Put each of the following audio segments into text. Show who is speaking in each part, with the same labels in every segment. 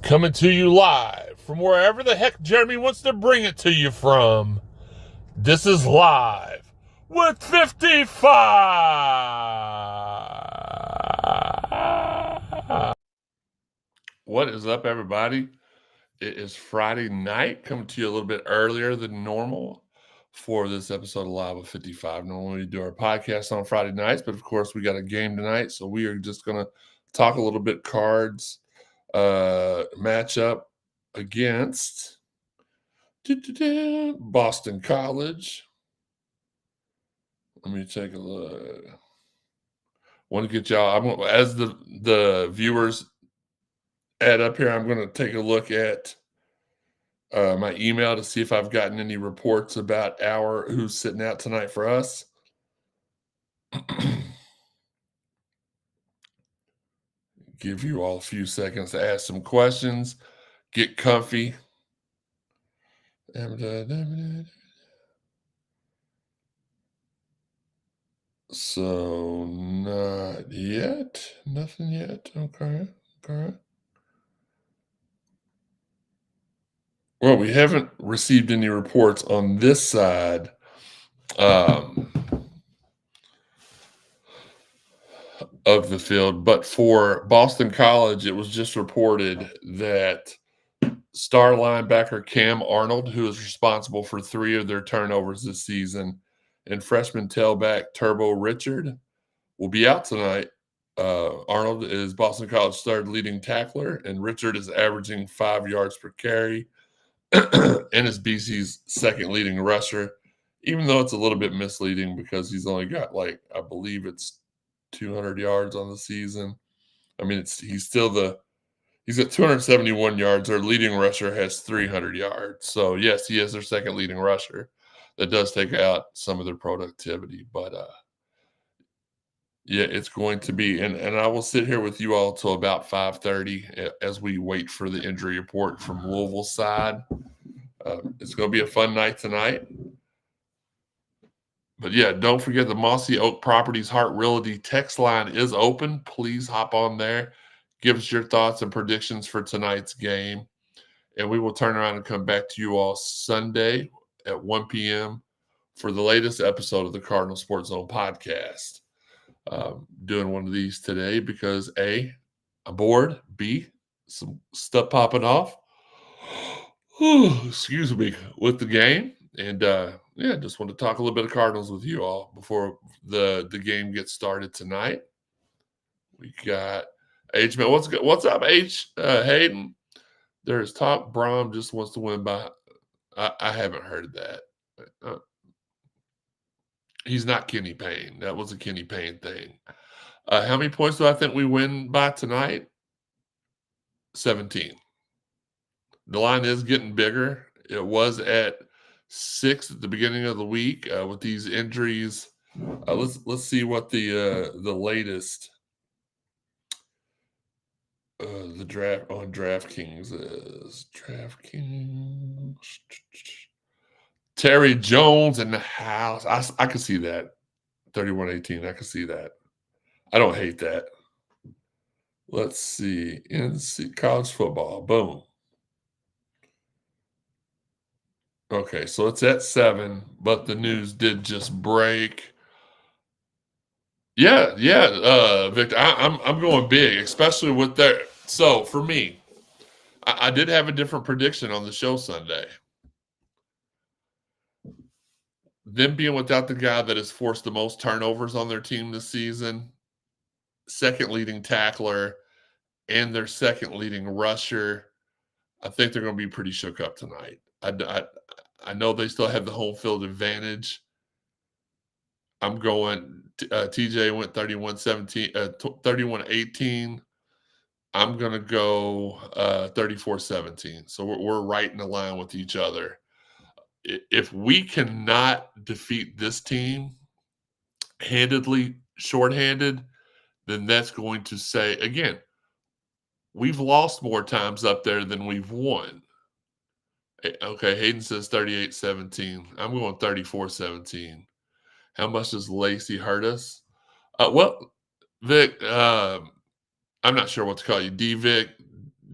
Speaker 1: Coming to you live from wherever the heck Jeremy wants to bring it to you from. This is Live with 55. What is up, everybody? It is Friday night, coming to you a little bit earlier than normal for this episode of Live with 55. Normally we do our podcast on Friday nights, but of course we got a game tonight, so we are just going to talk a little bit cards matchup against Boston College. Let me take a look. Want to get y'all, as the viewers add up here, I'm going to take a look at my email to see if I've gotten any reports about who's sitting out tonight for us. Give you all a few seconds to ask some questions. Get comfy. So, not yet. Nothing yet. Okay. Well, we haven't received any reports on this side of the field, but for Boston College, it was just reported that star linebacker Cam Arnold, who is responsible for 3 of their turnovers this season, and freshman tailback Turbo Richard will be out tonight. Arnold is Boston College's third leading tackler, and Richard is averaging 5 yards per carry and is BC's second leading rusher, even though it's a little bit misleading because he's only got, I believe it's 200 yards on the season. I mean, he's got 271 yards. Their leading rusher has 300 yards. So, yes, he is their second leading rusher. That does take out some of their productivity. But, yeah, it's going to be. And I will sit here with you all till about 5:30 as we wait for the injury report from Louisville's side. It's going to be a fun night tonight. But, yeah, don't forget the Mossy Oak Properties Heart Realty text line is open. Please hop on there. Give us your thoughts and predictions for tonight's game. And we will turn around and come back to you all Sunday at 1 p.m. for the latest episode of the Cardinal Sports Zone podcast. Doing one of these today because A, I'm bored. B, some stuff popping off. Excuse me, with the game. And just want to talk a little bit of Cardinals with you all before the game gets started tonight. We got H man. What's up, H Hayden? There's talk Braum just wants to win by. I haven't heard that. He's not Kenny Payne. That was a Kenny Payne thing. How many points do I think we win by tonight? 17. The line is getting bigger. It was at 6 at the beginning of the week with these injuries. Let's see what the latest the draft on DraftKings is. DraftKings. Terry Jones in the house. I can see that. 31-18. I can see that. I don't hate that. Let's see. NC college football. Boom. Okay, so it's at 7, but the news did just break. Yeah, Victor. I'm going big, especially with their. So for me, I did have a different prediction on the show Sunday. Them being without the guy that has forced the most turnovers on their team this season, second leading tackler, and their second leading rusher, I think they're going to be pretty shook up tonight. I know they still have the home field advantage. I'm going. TJ went 31-17, 31-18. I'm gonna go 34-17. So we're right in the line with each other. If we cannot defeat this team handedly, shorthanded, then that's going to say again, we've lost more times up there than we've won. Okay, Hayden says 38-17. I'm going 34-17. How much does Lacey hurt us? Well, Vic, I'm not sure what to call you. DVic,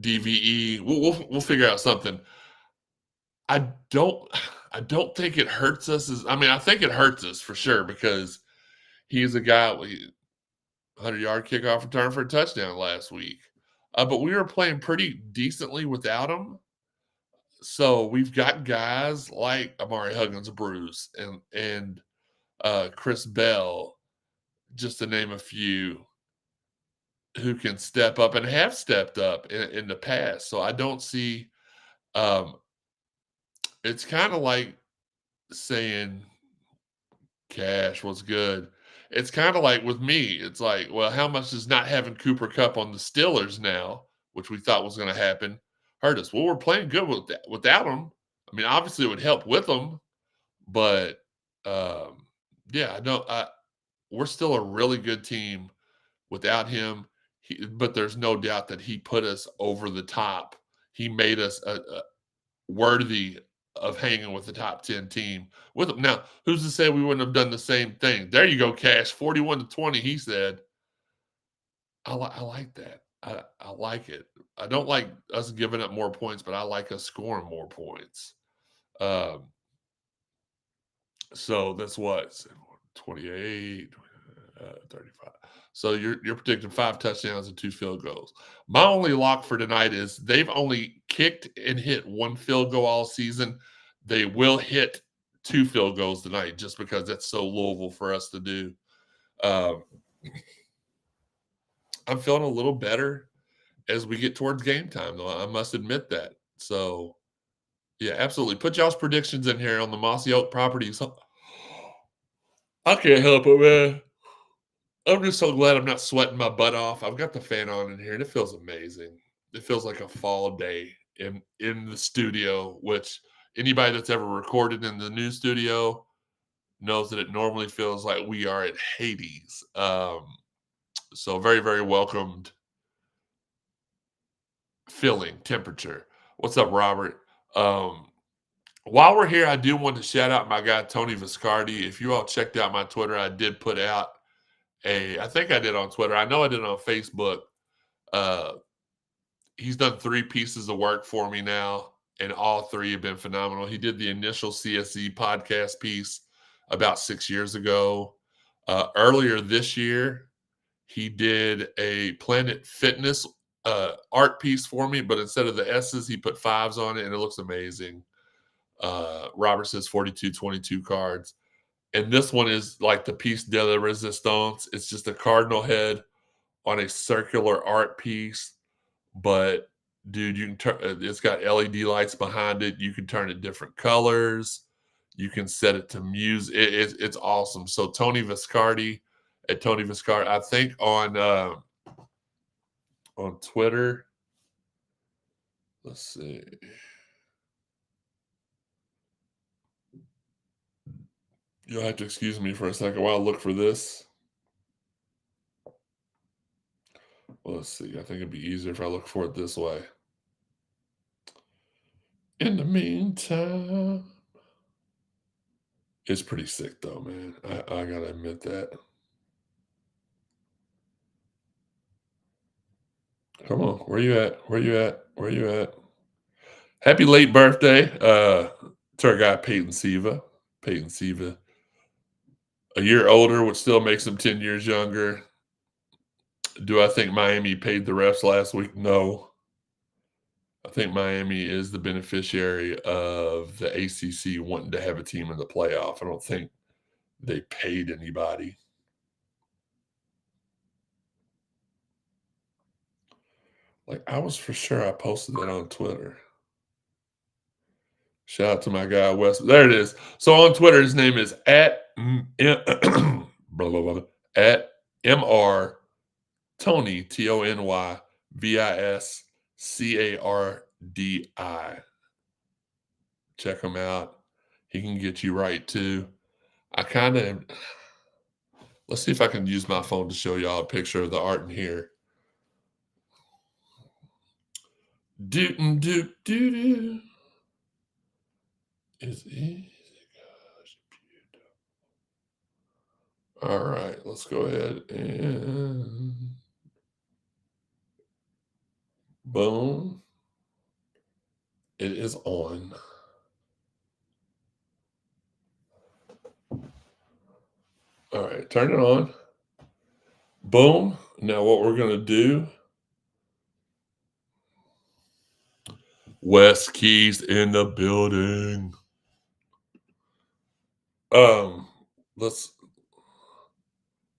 Speaker 1: DVE. We'll figure out something. I don't I don't think it hurts us. I think it hurts us for sure because he's a guy with 100-yard kickoff return for a touchdown last week. But we were playing pretty decently without him. So we've got guys like Amari Huggins Bruce and Chris Bell, just to name a few, who can step up and have stepped up in the past. So I don't see um, it's kind of like saying cash was good. It's kind of like with me, it's like, well, how much does not having Cooper Cup on the Steelers now, which we thought was going to happen, hurt us? Well, we're playing good without him. I mean, obviously it would help with them, but yeah, I know we're still a really good team without him. But there's no doubt that he put us over the top. He made us worthy of hanging with the top 10 team with him. Now, who's to say we wouldn't have done the same thing? There you go, Cash. 41-20, he said. I like that. I like it. I don't like us giving up more points, but I like us scoring more points. Um, so that's what 28, 35. So you're predicting 5 touchdowns and 2 field goals. My only lock for tonight is they've only kicked and hit 1 field goal all season. They will hit 2 field goals tonight just because that's so Louisville for us to do. Um, I'm feeling a little better as we get towards game time, though. I must admit that. So, yeah, absolutely. Put y'all's predictions in here on the Mossy Oak properties. I can't help it, man. I'm just so glad I'm not sweating my butt off. I've got the fan on in here, and it feels amazing. It feels like a fall day in the studio, which anybody that's ever recorded in the new studio knows that it normally feels like we are at Hades. So very, very welcomed feeling temperature. What's up, Robert? Um, while we're here, I do want to shout out my guy Tony Viscardi. If you all checked out my Twitter, I did put out I think I did on Twitter. I know I did on Facebook. Uh, he's done 3 pieces of work for me now, and all 3 have been phenomenal. He did the initial CSE podcast piece about 6 years ago. Earlier this year, he did a Planet Fitness art piece for me, but instead of the S's, he put 5s on it, and it looks amazing. Robert says 42-22 cards. And this one is like the piece de la resistance. It's just a cardinal head on a circular art piece, but dude, you can turn. It's got LED lights behind it. You can turn it different colors. You can set it to music. It's awesome. So Tony Viscardi at Tony Viscardi, I think on Twitter. Let's see. You'll have to excuse me for a second while I look for this. Well, let's see. I think it'd be easier if I look for it this way. In the meantime, it's pretty sick though, man. I gotta admit that. Come on, where you at? Where you at? Where you at? Happy late birthday to our guy Peyton Siva. Peyton Siva, a year older, which still makes him 10 years younger. Do I think Miami paid the refs last week? No. I think Miami is the beneficiary of the ACC wanting to have a team in the playoff. I don't think they paid anybody. Like, I was for sure I posted that on Twitter. Shout out to my guy Wes. There it is. So on Twitter, his name is at blah, blah, blah, at Mr. Tony TonyViscardi. Check him out. He can get you right too. I kind of let's see if I can use my phone to show y'all a picture of the art in here. Doot and doot doo doo. Is easy. All right, let's go ahead and boom. It is on. All right, turn it on. Boom. Now what we're going to do, West Keys in the building. Let's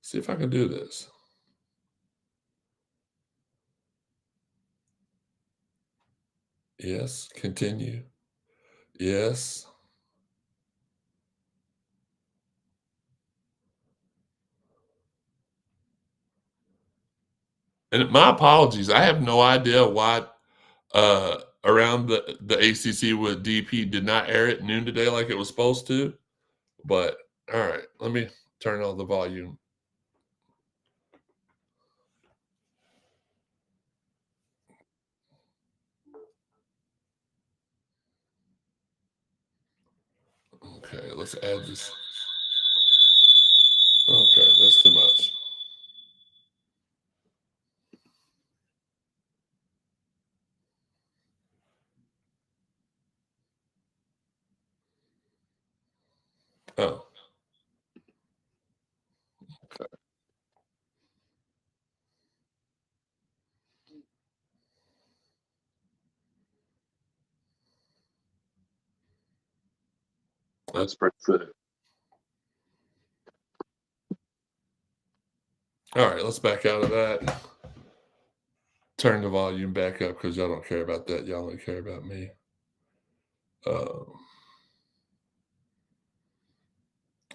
Speaker 1: see if I can do this. Yes, continue. Yes. And my apologies. I have no idea why around the ACC with DP did not air it noon today like it was supposed to. But all right, let me turn on the volume. Okay, let's add this. Okay, that's too much. Oh, okay. That's pretty good. All right, let's back out of that. Turn the volume back up because y'all don't care about that. Y'all only care about me.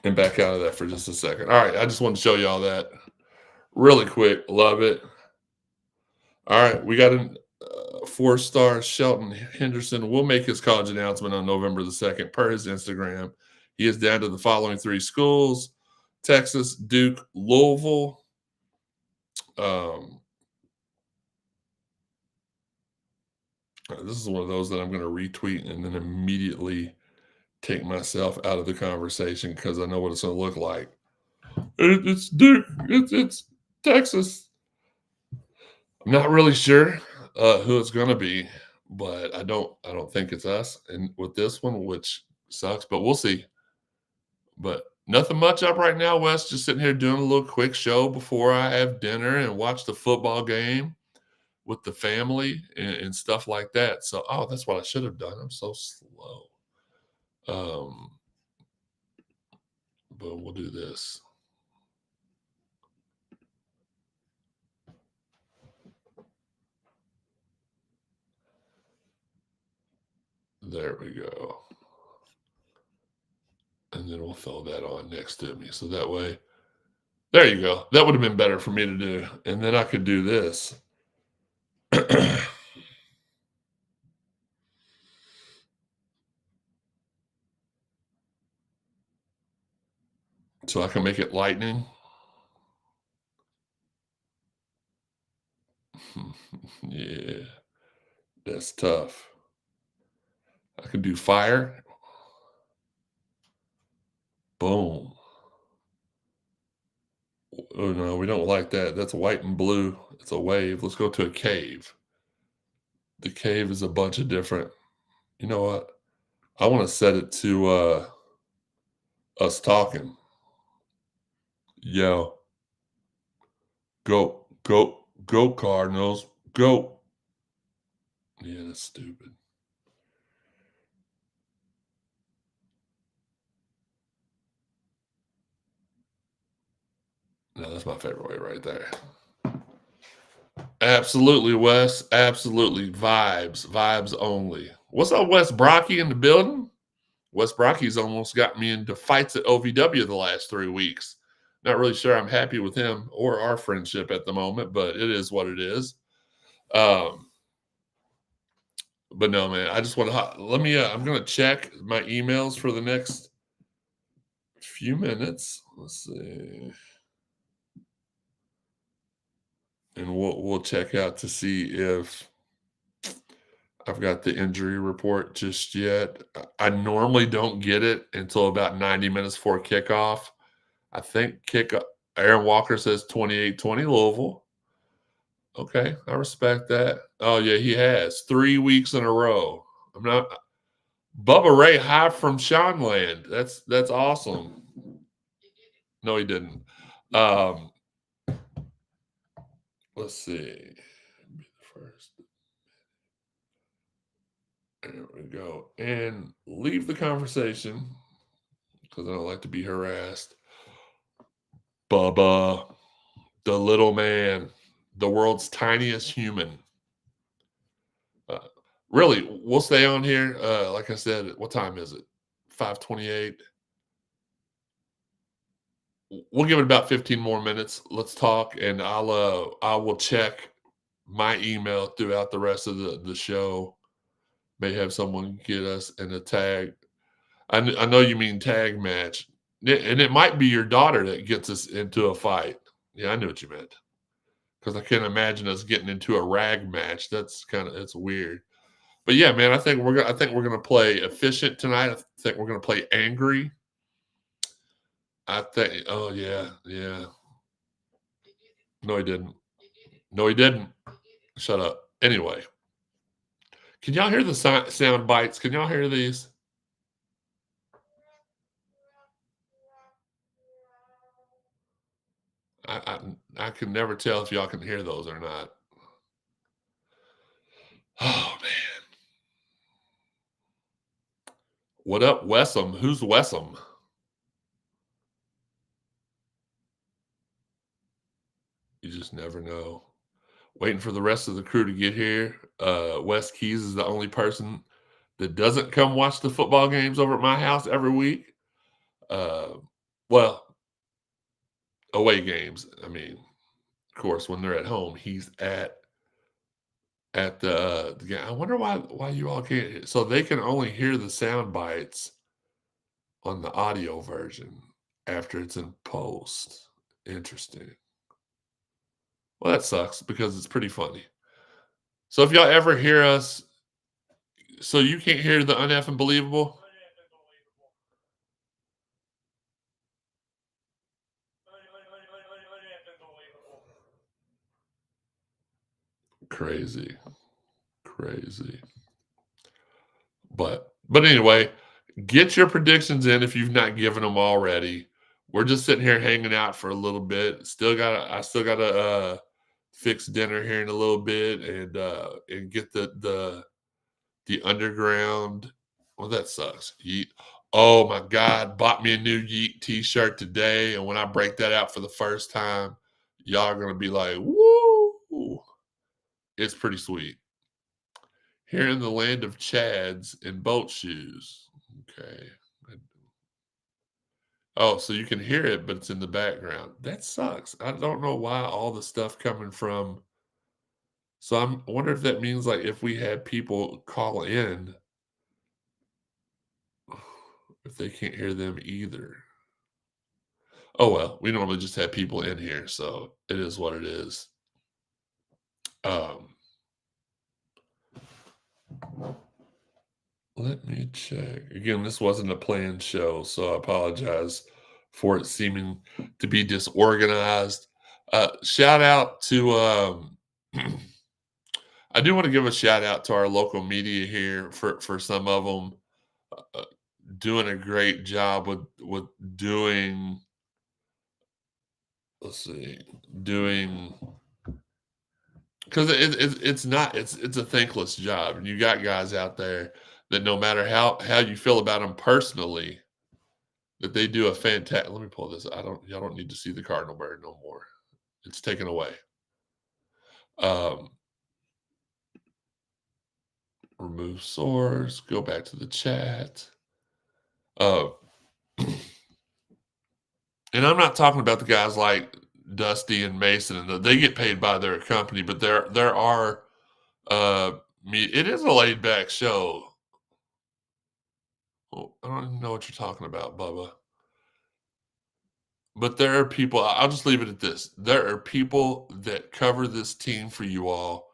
Speaker 1: And back out of that for just a second. All right, I just want to show y'all that really quick. Love it. All right, we got a four-star Shelton Henderson will make his college announcement on November the 2nd per his Instagram. He is down to the following three schools: Texas, Duke, Louisville. This is one of those that I'm going to retweet and then immediately take myself out of the conversation because I know what it's going to look like. It's Duke. It's Texas. I'm not really sure who it's going to be, but I don't think it's us. And with this one, which sucks, but we'll see. But nothing much up right now, Wes. Just sitting here doing a little quick show before I have dinner and watch the football game with the family and stuff like that. So, oh, that's what I should have done. I'm so slow. But we'll do this. There we go. And then we'll throw that on next to me. So that way, there you go. That would have been better for me to do. And then I could do this. So I can make it lightning. Yeah, that's tough. I can do fire. Boom. Oh no, we don't like that. That's white and blue. It's a wave. Let's go to a cave. The cave is a bunch of different. You know what? I want to set it to us talking. Yo, go Cardinals, go. Yeah, that's stupid. No, that's my favorite way right there. Absolutely, Wes. Absolutely. Vibes only. What's up, Wes Brocky in the building? Wes Brocky's almost got me into fights at OVW the last 3 weeks. Not really sure I'm happy with him or our friendship at the moment, but it is what it is. Um, but no, man, I just want to let me. I'm gonna check my emails for the next few minutes. Let's see, and we'll check out to see if I've got the injury report just yet. I normally don't get it until about 90 minutes before kickoff. I think Aaron Walker says 28-20 Louisville. Okay, I respect that. Oh yeah, he has 3 weeks in a row. I'm not Bubba Ray high from Seanland. That's awesome. No, he didn't. Um, let's see. Be the first. There we go. And leave the conversation because I don't like to be harassed. Bubba, the little man, the world's tiniest human. Uh, really, we'll stay on here. Like I said, what time is it? 5:28. We'll give it about 15 more minutes. Let's talk, and I will check my email throughout the rest of the show. May have someone get us in a tag. I know you mean tag match, and it might be your daughter that gets us into a fight. Yeah, I knew what you meant because I can't imagine us getting into a rag match. It's weird. But yeah, man, I think we're gonna play efficient tonight. I think we're gonna play angry. I think. Oh yeah, yeah. No, he didn't. No, he didn't. Shut up. Anyway, can y'all hear the sound bites? Can y'all hear these? I can never tell if y'all can hear those or not. Oh man, what up, Wessam? Who's Wessam? You just never know. Waiting for the rest of the crew to get here. Wes Keys is the only person that doesn't come watch the football games over at my house every week. Uh, well, away games. I mean, of course, when they're at home, he's at the game. I wonder why you all can't. So they can only hear the sound bites on the audio version after it's in post. Interesting. Well, that sucks because it's pretty funny. So if y'all ever hear us, so you can't hear the uneffing believable. Crazy, crazy. But anyway, get your predictions in if you've not given them already. We're just sitting here hanging out for a little bit. I still gotta fix dinner here in a little bit and get the underground. Well, that sucks. Yeet. Oh my God, bought me a new Yeet t-shirt today. And when I break that out for the first time, y'all are gonna be like, woo! It's pretty sweet. Here in the land of Chads in boat shoes. Okay. Oh, so you can hear it, but it's in the background. That sucks. I don't know why all the stuff coming from. So I wonder if that means like if we had people call in, if they can't hear them either. Oh well, we normally just have people in here, so it is what it is. Um, let me check. Again, this wasn't a planned show, so I apologize for it seeming to be disorganized. Shout out to I do want to give a shout out to our local media here for some of them uh, doing a great job with doing. Let's see, doing because it's a thankless job, and you got guys out there that no matter how you feel about them personally, that they do a fantastic. Let me pull this. Y'all don't need to see the cardinal bird no more. It's taken away. Um, Remove source. Go back to the chat. Uh, and I'm not talking about the guys like Dusty and Mason, and they get paid by their company, but there are it is a laid back show. Well, I don't even know what you're talking about, Bubba. But there are people, I'll just leave it at this. There are people that cover this team for you all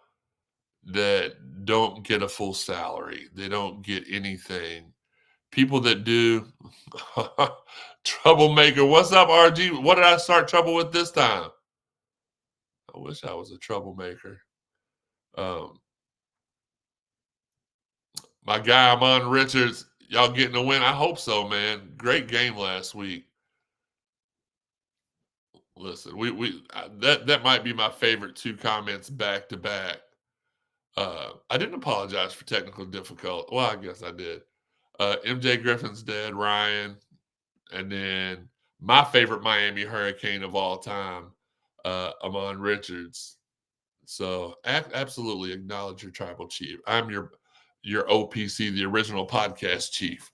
Speaker 1: that don't get a full salary. They don't get anything. People that do, troublemaker. What's up, RG? What did I start trouble with this time? I wish I was a troublemaker. Um, my guy, Amon Richards, y'all getting a win? I hope so, man. Great game last week. Listen, that might be my favorite two comments back to back. I didn't apologize for technical difficulty. Well, I guess I did. MJ Griffin's dead, Ryan, and then my favorite Miami Hurricane of all time, Amon Richards. So absolutely acknowledge your tribal chief. I'm your OPC, the original podcast chief.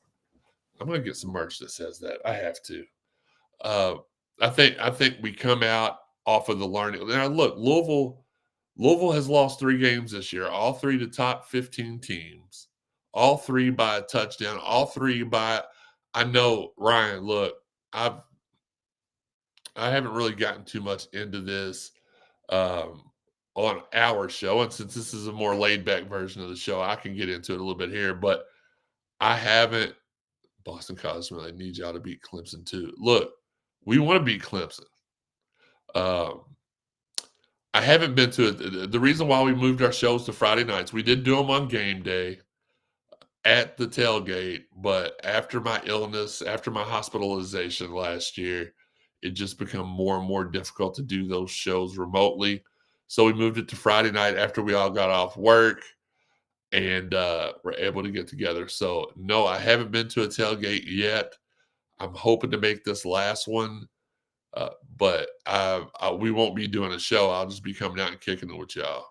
Speaker 1: I'm gonna get some merch that says that. I have to. Uh, I think we come out off of the learning. Now look, Louisville has lost 3 games this year, all 3 to top 15 teams, all 3 by a touchdown, all 3 by. I know, Ryan. Look, I haven't really gotten too much into this on our show, and since this is a more laid back version of the show, I can get into it a little bit here. But I haven't. Boston College really needs y'all to beat Clemson too. Look, we want to beat Clemson. Um, I haven't been to it. The reason why we moved our shows to Friday nights, we did do them on game day at the tailgate, but after my illness, after my hospitalization last year, it just become more and more difficult to do those shows remotely. So we moved it to Friday night after we all got off work and we're able to get together. So no, I haven't been to a tailgate yet. I'm hoping to make this last one. But we won't be doing a show. I'll just be coming out and kicking it with y'all.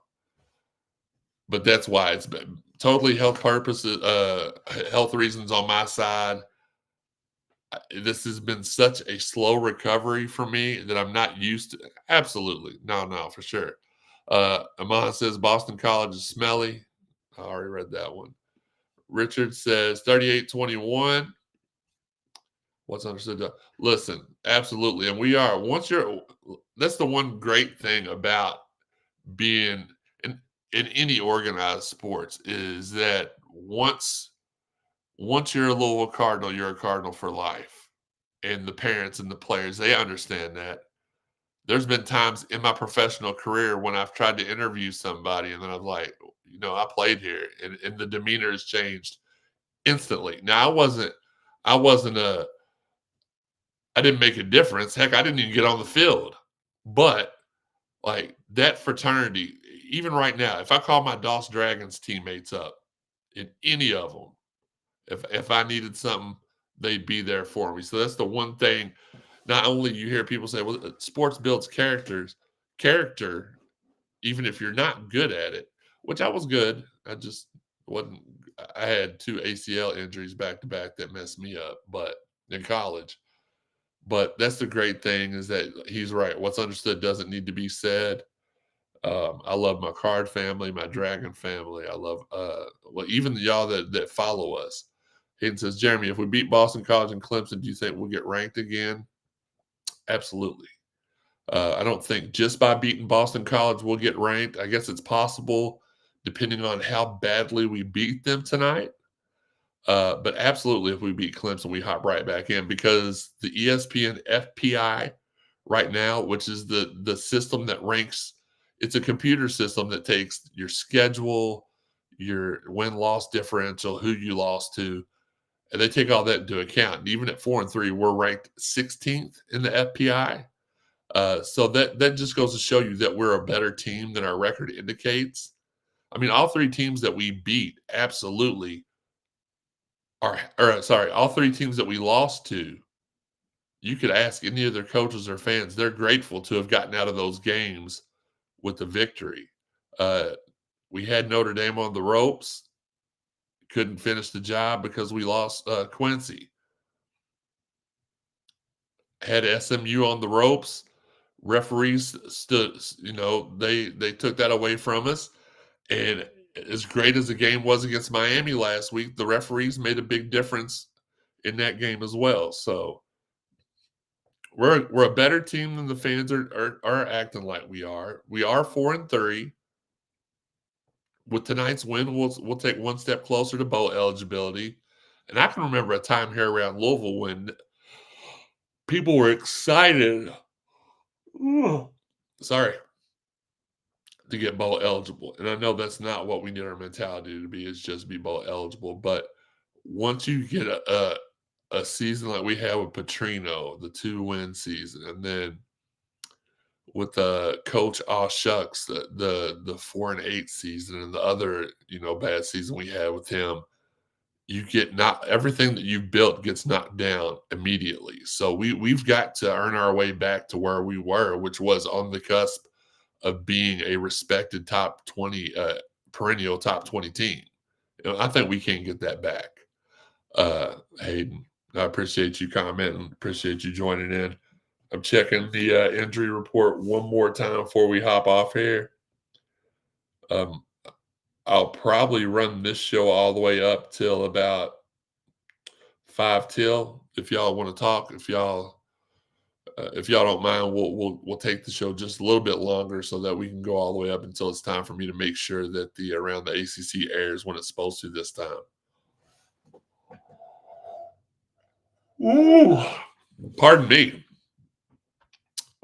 Speaker 1: But that's why it's been totally health purposes, health reasons on my side. This has been such a slow recovery for me that I'm not used to. Absolutely. No, for sure. Amon says Boston College is smelly. I already read that one. Richard says 38-21. What's understood? Listen, absolutely. And we are, that's the one great thing about being in any organized sports is that once you're a Louisville Cardinal, you're a Cardinal for life. And the parents and the players, they understand that. There's been times in my professional career when I've tried to interview somebody and then I'm like, I played here, and the demeanor has changed instantly. Now I didn't make a difference. Heck, I didn't even get on the field. But like that fraternity, even right now, if I call my DOS Dragons teammates up in any of them, if I needed something, they'd be there for me. So that's the one thing. Not only you hear people say, well, sports builds character, even if you're not good at it, which I was good. I just wasn't. I had 2 ACL injuries back to back that messed me up, but in college. But that's the great thing is that he's right. What's understood doesn't need to be said. I love my Card family, my Dragon family. I love even y'all that follow us. Hayden says, Jeremy, if we beat Boston College and Clemson, do you think we'll get ranked again? Absolutely. I don't think just by beating Boston College we'll get ranked. I guess it's possible depending on how badly we beat them tonight. But absolutely, if we beat Clemson, we hop right back in because the ESPN FPI right now, which is the system that ranks, it's a computer system that takes your schedule, your win-loss differential, who you lost to, and they take all that into account. And even at 4-3, we're ranked 16th in the FPI. So that just goes to show you that we're a better team than our record indicates. I mean, all 3 teams that we beat absolutely all 3 teams that we lost to, you could ask any of their coaches or fans, they're grateful to have gotten out of those games with the victory. We had Notre Dame on the ropes. couldn't finish the job because we lost Quincy. Had SMU on the ropes. Referees stood, they took that away from us. And as great as the game was against Miami last week, the referees made a big difference in that game as well. So we're a better team than the fans are acting like we are. We are 4-3. With tonight's win, we'll take one step closer to bowl eligibility. And I can remember a time here around Louisville when people were excited. Sorry, to get bowl eligible. And I know that's not what we need our mentality to be, is just be bowl eligible. But once you get a season like we had with Petrino, the 2-win season, and then with Coach Aw Shucks, the 4-8 season, and the other bad season we had with him, you get not everything that you've built gets knocked down immediately. So we've got to earn our way back to where we were, which was on the cusp of being a respected top 20, perennial top 20 team. I think we can get that back. Hayden, I appreciate you commenting. Appreciate you joining in. I'm checking the injury report one more time before we hop off here. I'll probably run this show all the way up till about 5 till. If y'all want to talk, if y'all don't mind, we'll take the show just a little bit longer so that we can go all the way up until it's time for me to make sure that the Around the ACC airs when it's supposed to this time. Ooh, pardon me.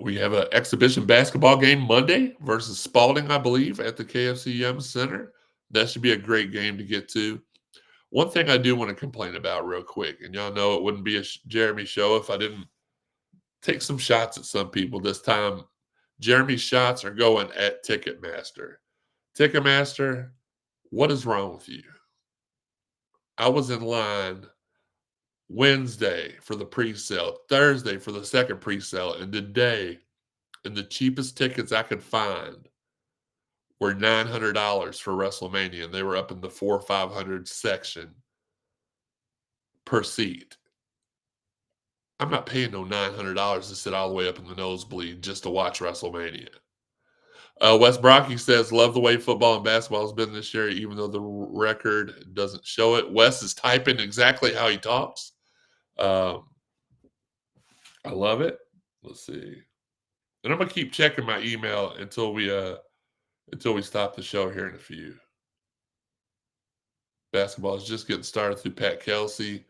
Speaker 1: We have an exhibition basketball game Monday versus Spalding, I believe, at the KFC Yum Center. That should be a great game to get to. One thing I do want to complain about real quick, and y'all know it wouldn't be a Jeremy show if I didn't take some shots at some people. This time, Jeremy's shots are going at Ticketmaster. Ticketmaster, what is wrong with you? I was in line Wednesday for the pre-sale, Thursday for the second pre-sale, and today, and the cheapest tickets I could find were $900 for WrestleMania, and they were up in the 400 or 500 section per seat. I'm not paying no $900 to sit all the way up in the nosebleed just to watch WrestleMania. Wes Brocky says, love the way football and basketball has been this year, even though the record doesn't show it. Wes is typing exactly how he talks. I love it. Let's see. And I'm going to keep checking my email until we stop the show here in a few. Basketball is just getting started through Pat Kelsey.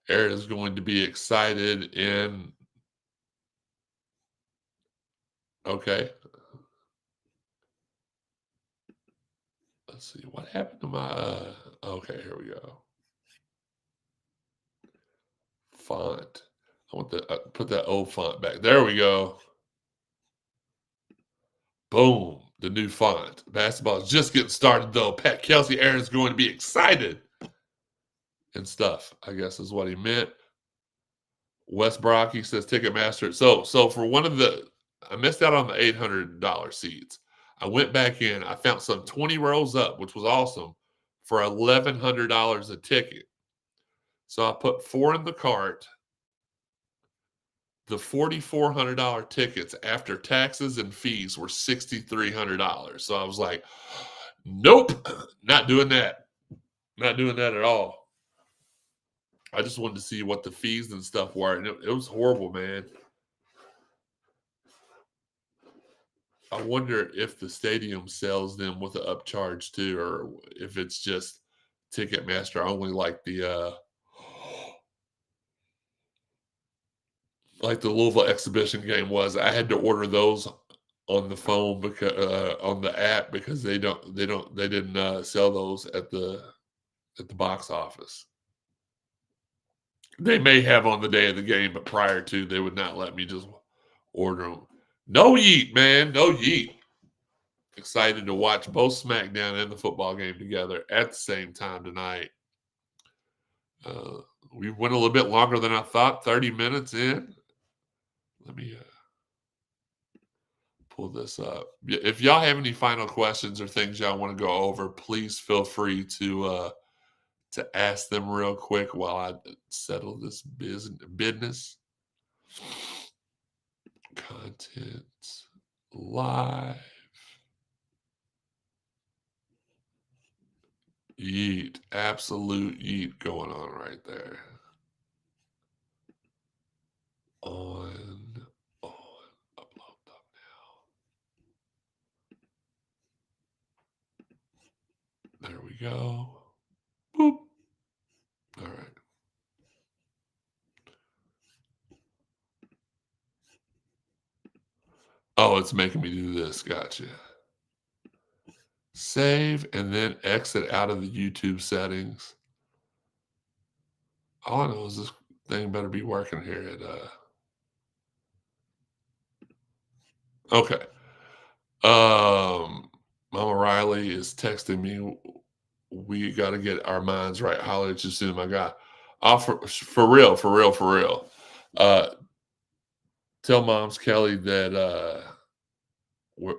Speaker 1: Aaron is going to be excited in. Okay. Let's see. What happened to my. Okay, here we go. Font. I want to put that old font back. There we go. Boom. The new font. Basketball is just getting started, though. Pat Kelsey, Aaron's going to be excited and stuff, I guess is what he meant. Wes Brocky says Ticketmaster. So for one of the, I missed out on the $800 seats. I went back in. I found some 20 rows up, which was awesome, for $1,100 a ticket. So I put 4 in the cart. The $4,400 tickets after taxes and fees were $6,300. So I was like, nope, not doing that. Not doing that at all. I just wanted to see what the fees and stuff were, and it was horrible, man. I wonder if the stadium sells them with an upcharge too, or if it's just Ticketmaster only, like the Louisville exhibition game was. I had to order those on the phone because on the app because they didn't sell those at the box office. They may have on the day of the game, but prior to, they would not let me just order them. No yeet, man. No yeet. Excited to watch both SmackDown and the football game together at the same time tonight. We went a little bit longer than I thought, 30 minutes in. Let me pull this up. If y'all have any final questions or things y'all want to go over, please feel free to to ask them real quick while I settle this business. Content live. Yeet. Absolute yeet going on right there. On. Upload up now. There we go. Boop. All right. Oh, it's making me do this. Gotcha. Save and then exit out of the YouTube settings. All I know is this thing better be working here at okay. Mama Riley is texting me. We got to get our minds right. Holler at you soon, my guy. For real, for real, for real. Uh, tell Moms Kelly that we're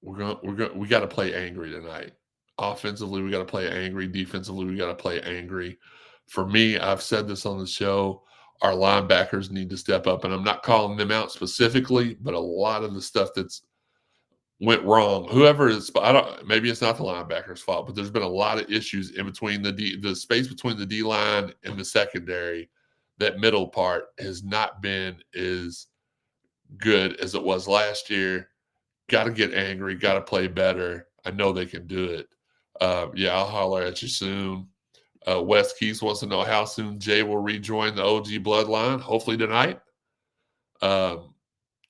Speaker 1: we got to play angry tonight. Offensively, we got to play angry. Defensively, we got to play angry. For me, I've said this on the show. Our linebackers need to step up, and I'm not calling them out specifically, but a lot of the stuff that's went wrong. Whoever is, I don't. Maybe it's not the linebacker's fault, but there's been a lot of issues in between the space between the D line and the secondary. That middle part has not been as good as it was last year. Got to get angry. Got to play better. I know they can do it. Yeah, I'll holler at you soon. Wes Keys wants to know how soon Jay will rejoin the OG bloodline. Hopefully tonight. Um,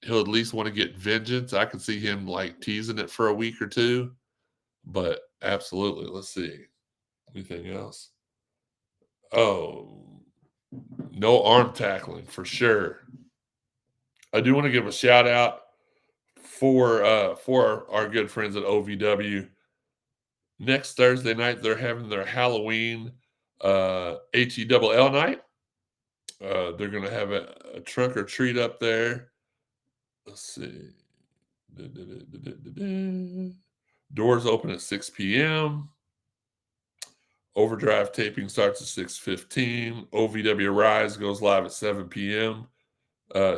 Speaker 1: he'll at least want to get vengeance. I could see him like teasing it for a week or two, but absolutely. Let's see. Anything else? Oh, no arm tackling for sure. I do want to give a shout out for our good friends at OVW. Next Thursday night, they're having their Halloween HELL night. They're going to have a trunk or treat up there. Let's see. Doors open at 6 p.m. Overdrive taping starts at 6:15. OVW Rise goes live at 7 p.m.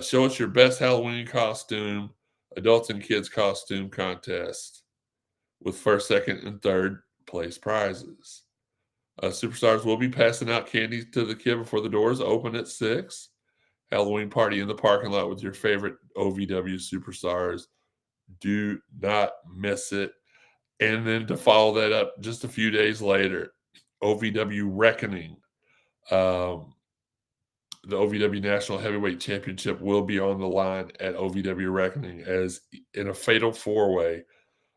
Speaker 1: Show us your best Halloween costume, adults and kids costume contest with first, second, and third place prizes. Superstars will be passing out candy to the kid before the doors open at 6. Halloween party in the parking lot with your favorite OVW superstars. Do not miss it. And then to follow that up just a few days later, OVW Reckoning. The OVW National Heavyweight Championship will be on the line at OVW Reckoning as in a fatal four-way.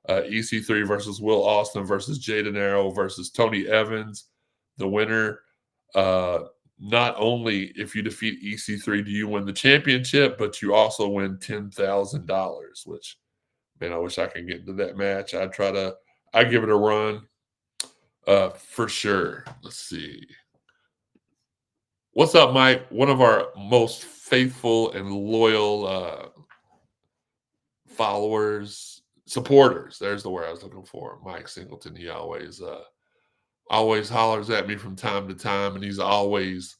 Speaker 1: EC3 versus Will Austin versus Jay Denaro versus Tony Evans. The winner, not only if you defeat EC3 do you win the championship, but you also win $10,000, which, man, I wish I could get into that match. I'd give it a run for sure. Let's see. What's up, Mike? One of our most faithful and loyal followers, supporters. There's the word I was looking for. Mike Singleton. He always hollers at me from time to time, and he's always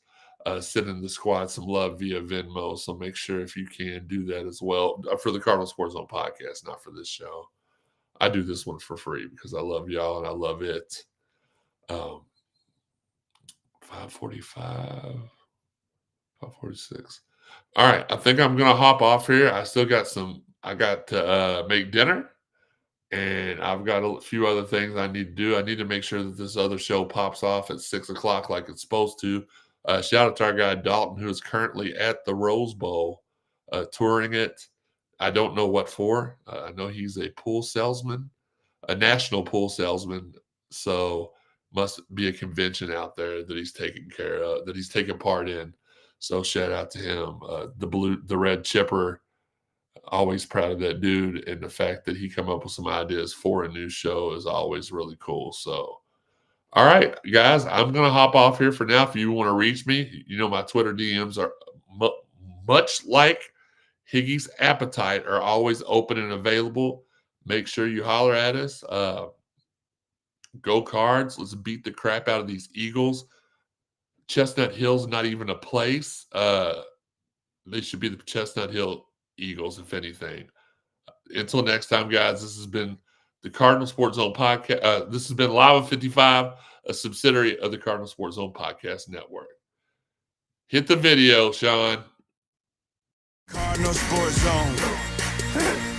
Speaker 1: sending the squad some love via Venmo. So make sure if you can do that as well for the Cardinal Sports Zone podcast, not for this show. I do this one for free because I love y'all and I love it. 5:45, 5:46. All right, I think I'm gonna hop off here. I got to make dinner, and I've got a few other things I need to do. I need to make sure that this other show pops off at 6:00 like it's supposed to. Shout out to our guy Dalton, who is currently at the Rose Bowl, touring it. I don't know what for. I know he's a pool salesman, a national pool salesman. So must be a convention out there that he's taking care of, that he's taking part in. So shout out to him. The red chipper, always proud of that dude, and the fact that he come up with some ideas for a new show is always really cool. So, all right, guys, I'm gonna hop off here for now. If you want to reach me, you know my Twitter DMs are much like Higgy's appetite are always open and available. Make sure you holler at us. Go Cards. Let's beat the crap out of these Eagles. Chestnut Hill's not even a place. They should be the Chestnut Hill Eagles, if anything. Until next time, guys, this has been the Cardinal Sports Zone podcast. This has been Lava 55, a subsidiary of the Cardinal Sports Zone Podcast Network. Hit the video, Sean. Cardinal Sports Zone.